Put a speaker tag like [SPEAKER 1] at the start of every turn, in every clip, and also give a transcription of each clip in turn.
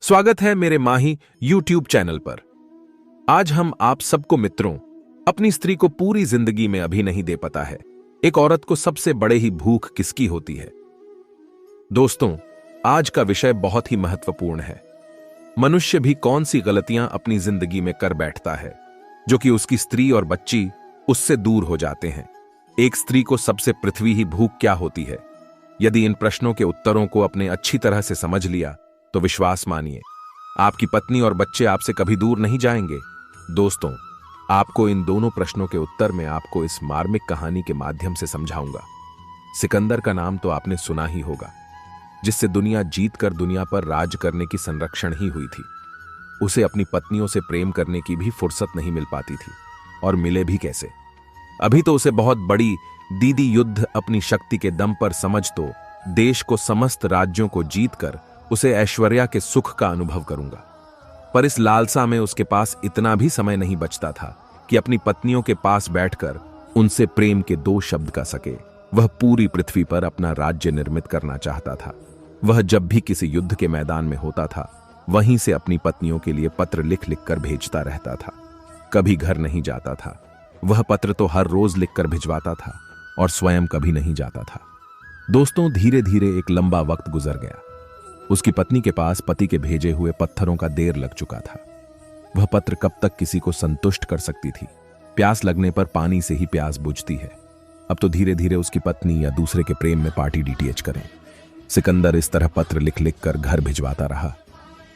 [SPEAKER 1] स्वागत है मेरे माही YouTube चैनल पर। आज हम आप सबको मित्रों, अपनी स्त्री को पूरी जिंदगी में अभी नहीं दे पता है, एक औरत को सबसे बड़े ही भूख किसकी होती है। दोस्तों, आज का विषय बहुत ही महत्वपूर्ण है। मनुष्य भी कौन सी गलतियां अपनी जिंदगी में कर बैठता है जो कि उसकी स्त्री और बच्ची उससे दूर हो जाते हैं। एक स्त्री को सबसे पृथ्वी ही भूख क्या होती है? यदि इन प्रश्नों के उत्तरों को अपने अच्छी तरह से समझ लिया तो विश्वास मानिए, आपकी पत्नी और बच्चे आपसे कभी दूर नहीं जाएंगे। दोस्तों, आपको इन दोनों प्रश्नों के उत्तर में आपको इस मार्मिक कहानी के माध्यम से समझाऊंगा। सिकंदर का नाम तो आपने सुना ही होगा, जिससे दुनिया जीत कर दुनिया पर राज करने की संरक्षण ही हुई थी। उसे अपनी पत्नियों से प्रेम करने की भी फुर्सत नहीं मिल पाती थी, और मिले भी कैसे। अभी तो उसे बहुत बड़ी दीदी युद्ध अपनी शक्ति के दम पर समझ तो देश को समस्त राज्यों को जीतकर उसे ऐश्वर्या के सुख का अनुभव करूंगा। पर इस लालसा में उसके पास इतना भी समय नहीं बचता था कि अपनी पत्नियों के पास बैठकर उनसे प्रेम के दो शब्द कह सके। वह पूरी पृथ्वी पर अपना राज्य निर्मित करना चाहता था। वह जब भी किसी युद्ध के मैदान में होता था, वहीं से अपनी पत्नियों के लिए पत्र लिख लिख कर भेजता रहता था। कभी घर नहीं जाता था। वह पत्र तो हर रोज लिखकर भिजवाता था और स्वयं कभी नहीं जाता था। दोस्तों, धीरे धीरे एक लंबा वक्त गुजर गया। उसकी पत्नी के पास पति के भेजे हुए पत्थरों का देर लग चुका था। वह पत्र कब तक किसी को संतुष्ट कर सकती थी? प्यास लगने पर पानी से ही प्यास बुझती है। अब तो धीरे धीरे उसकी पत्नी या दूसरे के प्रेम में पार्टी डीटीएच करें। सिकंदर इस तरह पत्र लिख लिख कर घर भिजवाता रहा।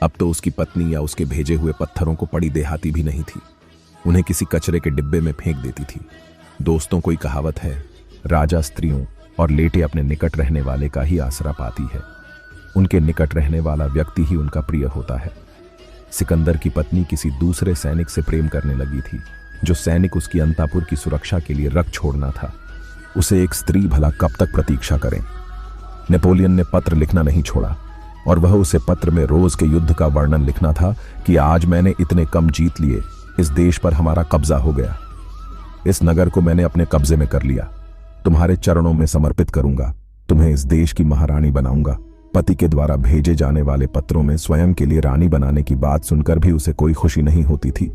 [SPEAKER 1] अब तो उसकी पत्नी या उसके भेजे हुए पत्थरों को पड़ी देहाती भी नहीं थी। उन्हें किसी कचरे के डिब्बे में फेंक देती थी। दोस्तों, कोई कहावत है, राजा स्त्रियों और लेटे अपने निकट रहने वाले का ही आसरा पाती है। उनके निकट रहने वाला व्यक्ति ही उनका प्रिय होता है। सिकंदर की पत्नी किसी दूसरे सैनिक से प्रेम करने लगी थी, जो सैनिक उसकी अंतापुर की सुरक्षा के लिए रख छोड़ना था। उसे एक स्त्री भला कब तक प्रतीक्षा करें? नेपोलियन ने पत्र लिखना नहीं छोड़ा, और वह उसे पत्र में रोज के युद्ध का वर्णन लिखना था कि आज मैंने इतने कम जीत लिए, इस देश पर हमारा कब्जा हो गया, इस नगर को मैंने अपने कब्जे में कर लिया, तुम्हारे चरणों में समर्पित करूंगा, तुम्हें इस देश की महारानी बनाऊंगा। पति के द्वारा भेजे जाने वाले पत्रों में स्वयं के लिए रानी बनाने की बात सुनकर भी उसे कोई खुशी नहीं होती थी।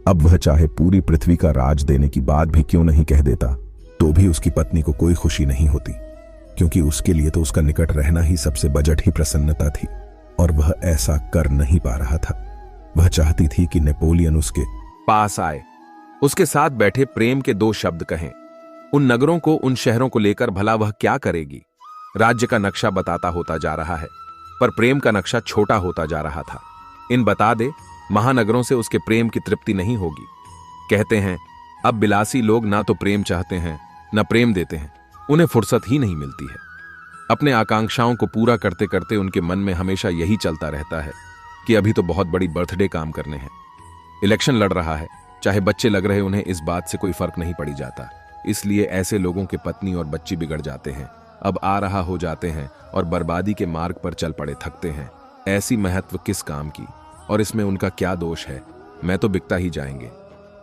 [SPEAKER 1] अब वह चाहे पूरी पृथ्वी का राज देने की बात भी क्यों नहीं कह देता, तो भी उसकी पत्नी को कोई खुशी नहीं होती, क्योंकि उसके लिए तो उसका निकट रहना ही सबसे बजट ही प्रसन्नता थी, और वह ऐसा कर नहीं पा रहा था। वह चाहती थी कि नेपोलियन उसके पास आए, उसके साथ बैठे प्रेम के दो शब्द कहें। उन नगरों को, उन शहरों को लेकर भला वह क्या करेगी? राज्य का नक्शा बताता होता जा रहा है, पर प्रेम का नक्शा छोटा होता जा रहा था। इन बता दे महानगरों से उसके प्रेम की तृप्ति नहीं होगी। कहते हैं अब बिलासी लोग ना तो प्रेम चाहते हैं, ना प्रेम देते हैं। उन्हें फुर्सत ही नहीं मिलती है। अपने आकांक्षाओं को पूरा करते करते उनके मन में हमेशा यही चलता रहता है कि अभी तो बहुत बड़ी बर्थडे काम करने हैं। इलेक्शन लड़ रहा है, चाहे बच्चे लग रहे, उन्हें इस बात से कोई फर्क नहीं पड़ी जाता। इसलिए ऐसे लोगों के पत्नी और बच्चे बिगड़ जाते हैं, अब आ रहा हो जाते हैं और बर्बादी के मार्ग पर चल पड़े, थकते हैं। ऐसी महत्व किस काम की, और इसमें उनका क्या दोष है? मैं तो बिकता ही जाएंगे।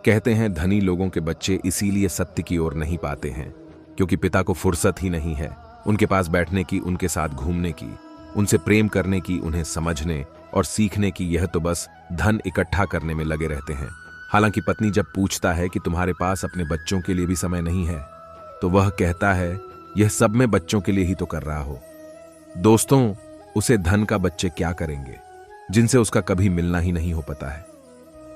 [SPEAKER 1] कहते हैं धनी लोगों के बच्चे इसीलिए सत्य की ओर नहीं पाते हैं, क्योंकि पिता को फुर्सत ही नहीं है उनके पास बैठने की, उनके साथ घूमने की, उनसे प्रेम करने की, उन्हें समझने और सीखने की। यह तो बस धन इकट्ठा करने में लगे रहते हैं। हालांकि पत्नी जब पूछता है कि तुम्हारे पास अपने बच्चों के लिए भी समय नहीं है, तो वह कहता है यह सब मैं बच्चों के लिए ही तो कर रहा हो। दोस्तों, उसे धन का बच्चे क्या करेंगे, जिनसे उसका कभी मिलना ही नहीं हो पाता है।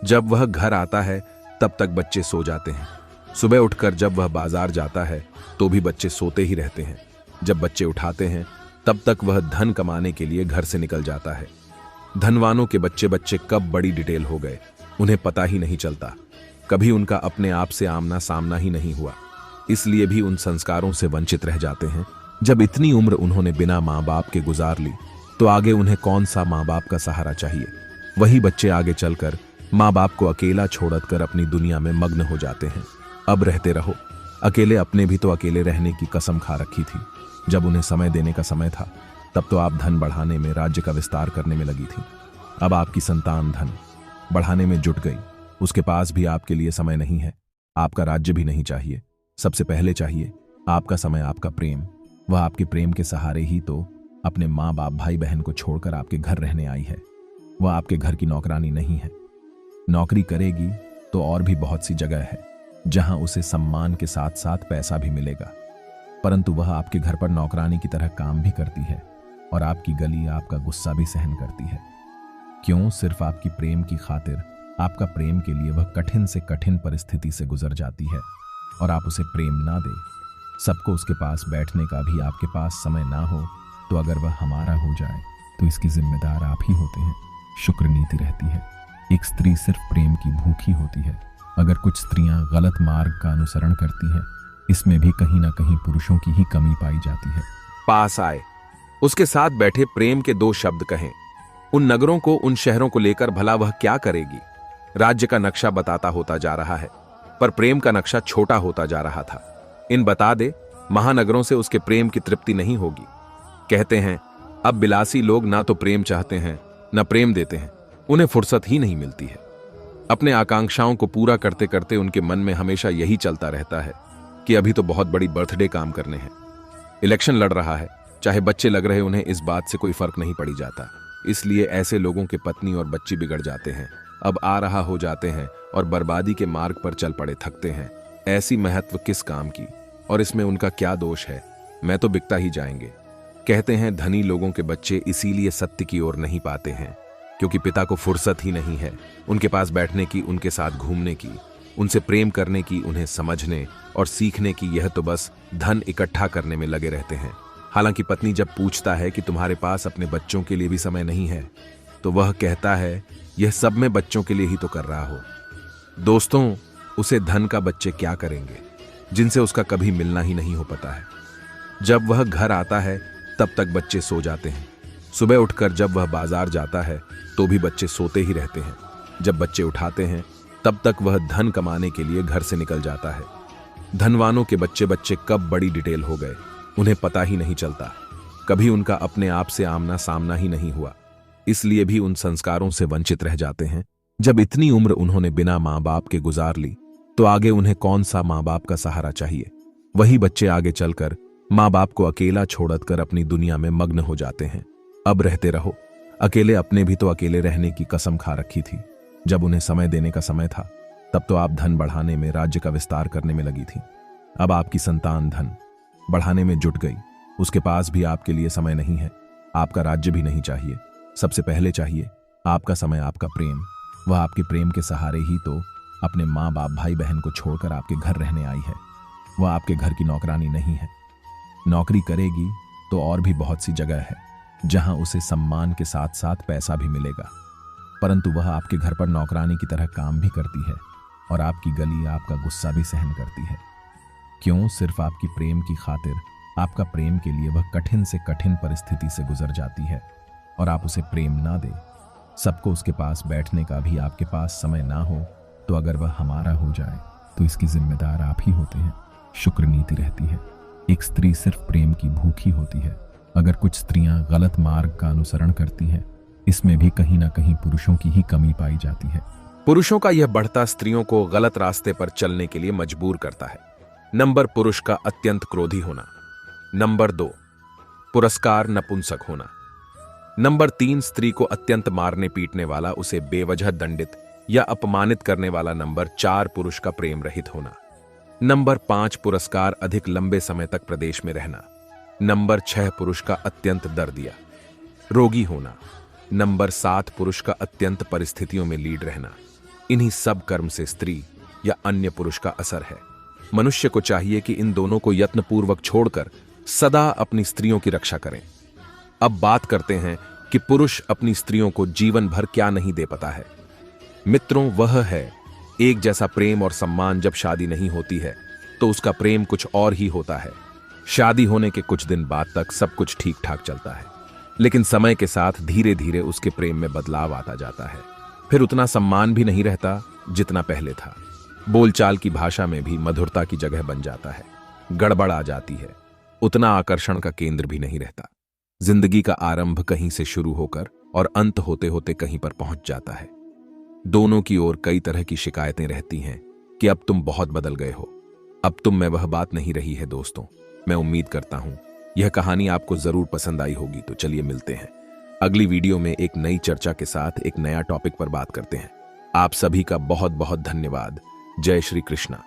[SPEAKER 1] जब वह घर आता है तब तक बच्चे सो जाते हैं। सुबह उठकर जब वह बाजार जाता है तो भी बच्चे सोते ही रहते हैं। जब बच्चे उठाते हैं तब तक वह धन कमाने के लिए घर से निकल जाता है। धनवानों के बच्चे बच्चे कब बड़ी डिटेल हो गए, उन्हें पता ही नहीं चलता। कभी उनका अपने आप से आमना सामना ही नहीं हुआ, इसलिए भी उन संस्कारों से वंचित रह जाते हैं। जब इतनी उम्र उन्होंने बिना माँ बाप के गुजार ली, तो आगे उन्हें कौन सा माँ बाप का सहारा चाहिए? वही बच्चे आगे चलकर माँ बाप को अकेला छोड़कर अपनी दुनिया में मग्न हो जाते हैं। अब रहते रहो अकेले। अपने भी तो अकेले रहने की कसम खा रखी थी। जब उन्हें समय देने का समय था, तब तो आप धन बढ़ाने में, राज्य का विस्तार करने में लगी थी। अब आपकी संतान धन बढ़ाने में जुट गई, उसके पास भी आपके लिए समय नहीं है। आपका राज्य भी नहीं चाहिए। सबसे पहले चाहिए आपका समय, आपका प्रेम। वह आपके प्रेम के सहारे ही तो अपने माँ बाप, भाई बहन को छोड़कर आपके घर रहने आई है। वह आपके घर की नौकरानी नहीं है। नौकरी करेगी तो और भी बहुत सी जगह है जहां उसे सम्मान के साथ साथ पैसा भी मिलेगा, परंतु वह आपके घर पर नौकरानी की तरह काम भी करती है और आपकी गली, आपका गुस्सा भी सहन करती है। क्यों? सिर्फ आपकी प्रेम की खातिर। आपका प्रेम के लिए वह कठिन से कठिन परिस्थिति से गुजर जाती है और आप उसे प्रेम ना दे, सबको उसके पास बैठने का भी आपके पास समय ना हो, तो अगर वह हमारा हो जाए तो इसकी जिम्मेदार आप ही होते हैं। शुक्र नीति रहती है। एक स्त्री सिर्फ प्रेम की भूखी होती है। अगर कुछ स्त्रियां गलत मार्ग का अनुसरण करती हैं, इसमें भी कहीं ना कहीं पुरुषों की ही कमी पाई जाती है।
[SPEAKER 2] पास आए, उसके साथ बैठे प्रेम के 2 शब्द कहें। उन नगरों को, उन शहरों को लेकर भला वह क्या करेगी? राज्य का नक्शा बताता होता जा रहा है, पर प्रेम का नक्शा छोटा होता जा रहा था। इन बता दे, महानगरों से उसके प्रेम की तृप्ति नहीं होगी। कहते हैं अब बिलासी लोग ना तो प्रेम चाहते हैं न प्रेम देते हैं, उन्हें फुर्सत ही नहीं मिलती है। अपने आकांक्षाओं को पूरा करते करते उनके मन में हमेशा यही चलता रहता है कि अभी तो बहुत बड़ी बर्थडे काम करने हैं। इलेक्शन लड़ रहा है, चाहे बच्चे लग रहे, उन्हें इस बात से कोई फर्क नहीं पड़ी जाता। इसलिए ऐसे लोगों के पत्नी और बच्चे बिगड़ जाते हैं, अब आ रहा हो जाते हैं और बर्बादी के मार्ग पर चल पड़े, थकते हैं। ऐसी महत्व किस काम की, और इसमें उनका क्या दोष है? मैं तो बिकता ही जाएंगे। कहते हैं धनी लोगों के बच्चे इसीलिए सत्य की ओर नहीं पाते हैं क्योंकि पिता को फुर्सत ही नहीं है उनके पास बैठने की, उनके साथ घूमने की, उनसे प्रेम करने की, उन्हें समझने और सीखने की। यह तो बस धन इकट्ठा करने में लगे रहते हैं। हालांकि पत्नी जब पूछता है कि तुम्हारे पास अपने बच्चों के लिए भी समय नहीं है, तो वह कहता है यह सब मैं बच्चों के लिए ही तो कर रहा हो। दोस्तों, उसे धन का बच्चे क्या करेंगे जिनसे उसका कभी मिलना ही नहीं हो पाता है। जब वह घर आता है तब तक बच्चे सो जाते हैं। सुबह उठकर जब वह बाजार जाता है तो भी बच्चे सोते ही रहते हैं। जब बच्चे उठाते हैं तब तक वह धन कमाने के लिए घर से निकल जाता है। धनवानों के बच्चे कब बड़ी डिटेल हो गए उन्हें पता ही नहीं चलता। कभी उनका अपने आप से आमना सामना ही नहीं हुआ, इसलिए भी उन संस्कारों से वंचित रह जाते हैं। जब इतनी उम्र उन्होंने बिना माँ बाप के गुजार ली तो आगे उन्हें कौन सा माँ बाप का सहारा चाहिए? वही बच्चे आगे चलकर माँ बाप को अकेला छोड़कर अपनी दुनिया में मग्न हो जाते हैं। अब रहते रहो अकेले। अपने भी तो अकेले रहने की कसम खा रखी थी। जब उन्हें समय देने का समय था तब तो आप धन बढ़ाने में, राज्य का विस्तार करने में लगी थी। अब आपकी संतान धन बढ़ाने में जुट गई, उसके पास भी आपके लिए समय नहीं है। आपका राज्य भी नहीं चाहिए, सबसे पहले चाहिए आपका समय, आपका प्रेम। वह आपके प्रेम के सहारे ही तो अपने माँ बाप, भाई बहन को छोड़कर आपके घर रहने आई है। वह आपके घर की नौकरानी नहीं है। नौकरी करेगी तो और भी बहुत सी जगह है जहां उसे सम्मान के साथ साथ पैसा भी मिलेगा, परंतु वह आपके घर पर नौकरानी की तरह काम भी करती है और आपकी गली, आपका गुस्सा भी सहन करती है। क्यों? सिर्फ आपकी प्रेम की खातिर। आपका प्रेम के लिए वह कठिन से कठिन परिस्थिति से गुजर जाती है और आप उसे प्रेम ना दे, सबको उसके पास बैठने का भी आपके पास समय ना हो, तो अगर वह हमारा हो जाए तो इसकी जिम्मेदार आप ही होते हैं। शुक्र नीति रहती है। एक स्त्री सिर्फ प्रेम की भूखी होती है। अगर कुछ स्त्रियां गलत मार्ग का अनुसरण करती हैं, इसमें भी कहीं ना कहीं पुरुषों की ही कमी पाई जाती है। पुरुषों का यह बढ़ता स्त्रियों को गलत रास्ते पर चलने के लिए मजबूर करता है। नंबर, पुरुष का अत्यंत क्रोधी होना। नंबर 2, पुरस्कार नपुंसक होना। नंबर 3, स्त्री को अत्यंत मारने पीटने वाला, उसे बेवजह दंडित या अपमानित करने वाला। नंबर 4, पुरुष का प्रेम रहित होना। नंबर 5, पुरस्कार अधिक लंबे समय तक प्रदेश में रहना। नंबर 6, पुरुष का अत्यंत दर्दिया रोगी होना। नंबर 7, पुरुष का अत्यंत परिस्थितियों में लीड रहना। इन्हीं सब कर्म से स्त्री या अन्य पुरुष का असर है। मनुष्य को चाहिए कि इन दोनों को यत्नपूर्वक छोड़कर सदा अपनी स्त्रियों की रक्षा करें। अब बात करते हैं कि पुरुष अपनी स्त्रियों को जीवन भर क्या नहीं दे पाता है। मित्रों, वह है एक जैसा प्रेम और सम्मान। जब शादी नहीं होती है तो उसका प्रेम कुछ और ही होता है। शादी होने के कुछ दिन बाद तक सब कुछ ठीक ठाक चलता है, लेकिन समय के साथ धीरे धीरे उसके प्रेम में बदलाव आता जाता है। फिर उतना सम्मान भी नहीं रहता जितना पहले था। बोलचाल की भाषा में भी मधुरता की जगह बन जाता है। गड़बड़ आ जाती है, उतना आकर्षण का केंद्र भी नहीं रहता। जिंदगी का आरंभ कहीं से शुरू होकर और अंत होते होते कहीं पर पहुंच जाता है। दोनों की ओर कई तरह की शिकायतें रहती हैं कि अब तुम बहुत बदल गए हो, अब तुम में वह बात नहीं रही है। दोस्तों, मैं उम्मीद करता हूं यह कहानी आपको जरूर पसंद आई होगी। तो चलिए मिलते हैं
[SPEAKER 1] अगली वीडियो में एक नई चर्चा के साथ एक नया टॉपिक पर बात करते हैं। आप सभी का बहुत बहुत धन्यवाद। जय श्री कृष्णा।